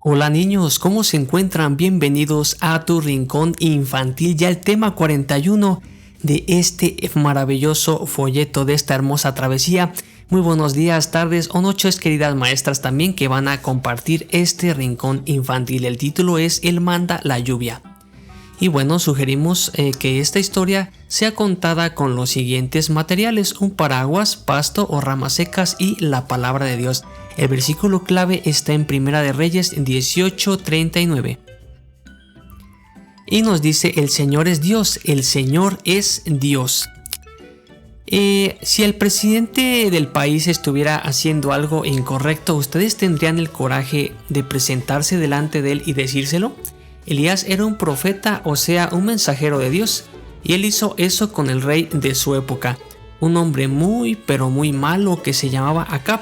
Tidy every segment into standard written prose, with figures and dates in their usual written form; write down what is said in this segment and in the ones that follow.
Hola niños, ¿cómo se encuentran? Bienvenidos a tu rincón infantil, ya el tema 41 de este maravilloso folleto de esta hermosa travesía. Muy buenos días, tardes o noches, queridas maestras también que van a compartir este rincón infantil. El título es El manda la lluvia. Y bueno, sugerimos que esta historia sea contada con los siguientes materiales: un paraguas, pasto o ramas secas y la palabra de Dios. El versículo clave está en Primera de Reyes 18:39. Y nos dice: el Señor es Dios, el Señor es Dios. Si el presidente del país estuviera haciendo algo incorrecto, ¿ustedes tendrían el coraje de presentarse delante de él y decírselo? Elías era un profeta, o sea, un mensajero de Dios, y él hizo eso con el rey de su época, un hombre muy pero muy malo que se llamaba Acab.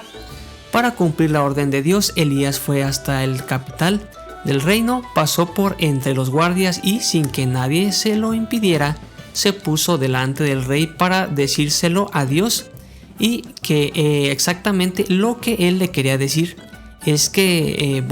Para cumplir la orden de Dios, Elías fue hasta el capital del reino, pasó por entre los guardias y, sin que nadie se lo impidiera, se puso delante del rey para decírselo a Dios, y que exactamente lo que él le quería decir es que,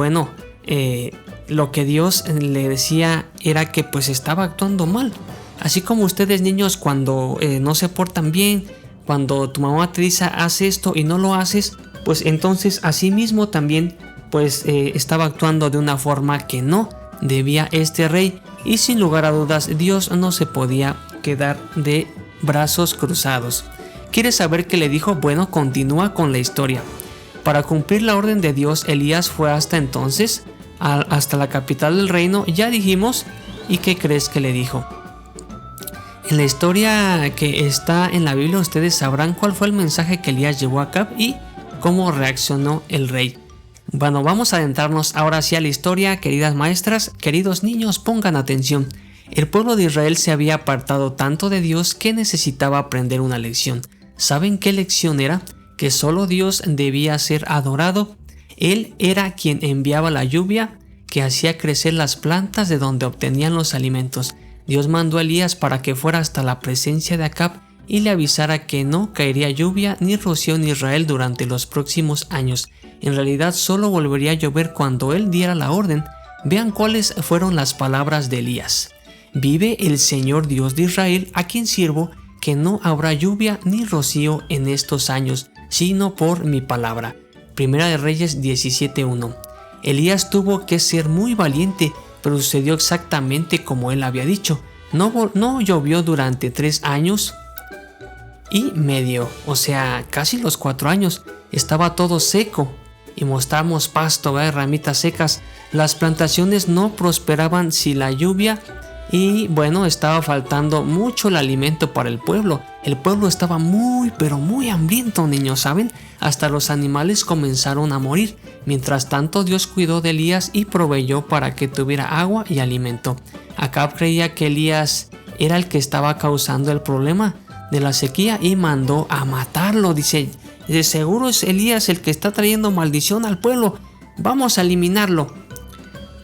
lo que Dios le decía era que pues estaba actuando mal. Así como ustedes, niños, cuando no se portan bien, cuando tu mamá te dice haz esto y no lo haces, pues entonces así mismo también pues estaba actuando de una forma que no debía este rey, y sin lugar a dudas Dios no se podía quedar de brazos cruzados. ¿Quieres saber qué le dijo? Bueno, continúa con la historia. Para cumplir la orden de Dios, Elías fue hasta entonces hasta la capital del reino, ya dijimos. ¿Y qué crees que le dijo? En la historia que está en la Biblia ustedes sabrán cuál fue el mensaje que Elías llevó a Acab y cómo reaccionó el rey. Bueno, vamos a adentrarnos ahora hacia la historia, queridas maestras, queridos niños, pongan atención. El pueblo de Israel se había apartado tanto de Dios que necesitaba aprender una lección. ¿Saben qué lección era? Que solo Dios debía ser adorado. Él era quien enviaba la lluvia, que hacía crecer las plantas de donde obtenían los alimentos. Dios mandó a Elías para que fuera hasta la presencia de Acab y le avisara que no caería lluvia ni rocío en Israel durante los próximos años. En realidad solo volvería a llover cuando él diera la orden. Vean cuáles fueron las palabras de Elías. Vive el Señor Dios de Israel, a quien sirvo, que no habrá lluvia ni rocío en estos años, sino por mi palabra. Primera de Reyes 17:1. Elías tuvo que ser muy valiente, pero sucedió exactamente como él había dicho. No llovió durante 3 años y medio, o sea, casi los 4 años. Estaba todo seco y mostramos pasto, ramitas secas. Las plantaciones no prosperaban sin la lluvia y bueno, estaba faltando mucho el alimento para el pueblo. El pueblo estaba muy pero muy hambriento, niños, ¿saben? Hasta los animales comenzaron a morir. Mientras tanto, Dios cuidó de Elías y proveyó para que tuviera agua y alimento. Acab creía que Elías era el que estaba causando el problema de la sequía y mandó a matarlo. Dice, de seguro es Elías el que está trayendo maldición al pueblo. Vamos a eliminarlo.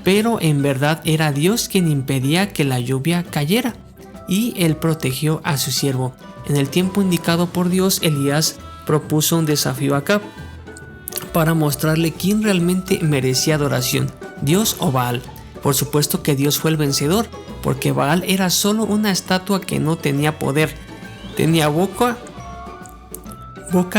Pero en verdad era Dios quien impedía que la lluvia cayera, y él protegió a su siervo. En el tiempo indicado por Dios, Elías propuso un desafío a Acab para mostrarle quién realmente merecía adoración, Dios o Baal. Por supuesto que Dios fue el vencedor, porque Baal era solo una estatua que no tenía poder. Tenía boca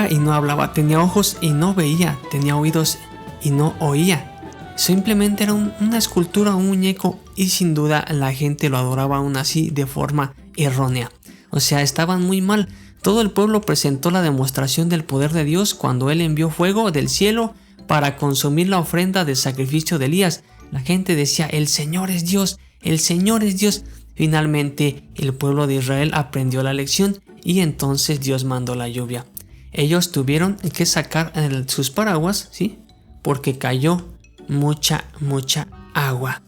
y no hablaba, tenía ojos y no veía, tenía oídos y no oía. Simplemente era una escultura, un muñeco, y sin duda la gente lo adoraba aún así de forma errónea. O sea, estaban muy mal. Todo el pueblo presentó la demostración del poder de Dios cuando él envió fuego del cielo para consumir la ofrenda de sacrificio de Elías. La gente decía, el Señor es Dios, el Señor es Dios. Finalmente el pueblo de Israel aprendió la lección y entonces Dios mandó la lluvia. Ellos tuvieron que sacar sus paraguas, ¿sí? Porque cayó mucha agua.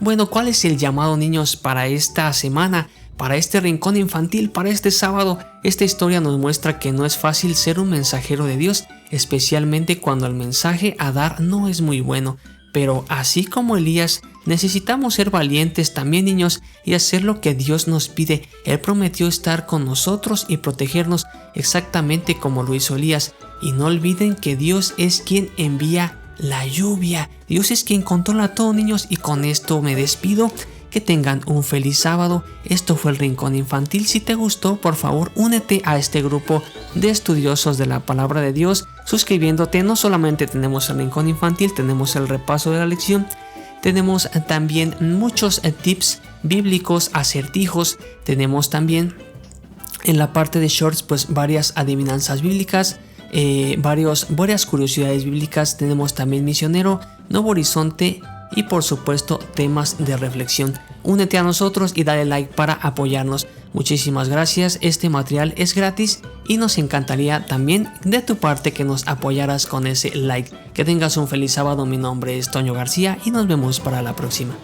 Bueno, ¿cuál es el llamado, niños, para esta semana, para este rincón infantil, para este sábado? Esta historia nos muestra que no es fácil ser un mensajero de Dios, especialmente cuando el mensaje a dar no es muy bueno. Pero así como Elías, necesitamos ser valientes también, niños, y hacer lo que Dios nos pide. Él prometió estar con nosotros y protegernos exactamente como lo hizo Elías. Y no olviden que Dios es quien envía la lluvia. Dios es quien controla todo, niños, y con esto me despido. Que tengan un feliz sábado. Esto fue el Rincón Infantil. Si te gustó, por favor, únete a este grupo de estudiosos de la palabra de Dios, suscribiéndote. No solamente tenemos el Rincón Infantil, tenemos el repaso de la lección, tenemos también muchos tips bíblicos, acertijos, tenemos también en la parte de shorts pues varias adivinanzas bíblicas, varias curiosidades bíblicas, tenemos también Misionero, Nuevo Horizonte y por supuesto temas de reflexión. Únete a nosotros y dale like para apoyarnos. Muchísimas gracias, este material es gratis y nos encantaría también de tu parte que nos apoyaras con ese like. Que tengas un feliz sábado, mi nombre es Toño García y nos vemos para la próxima.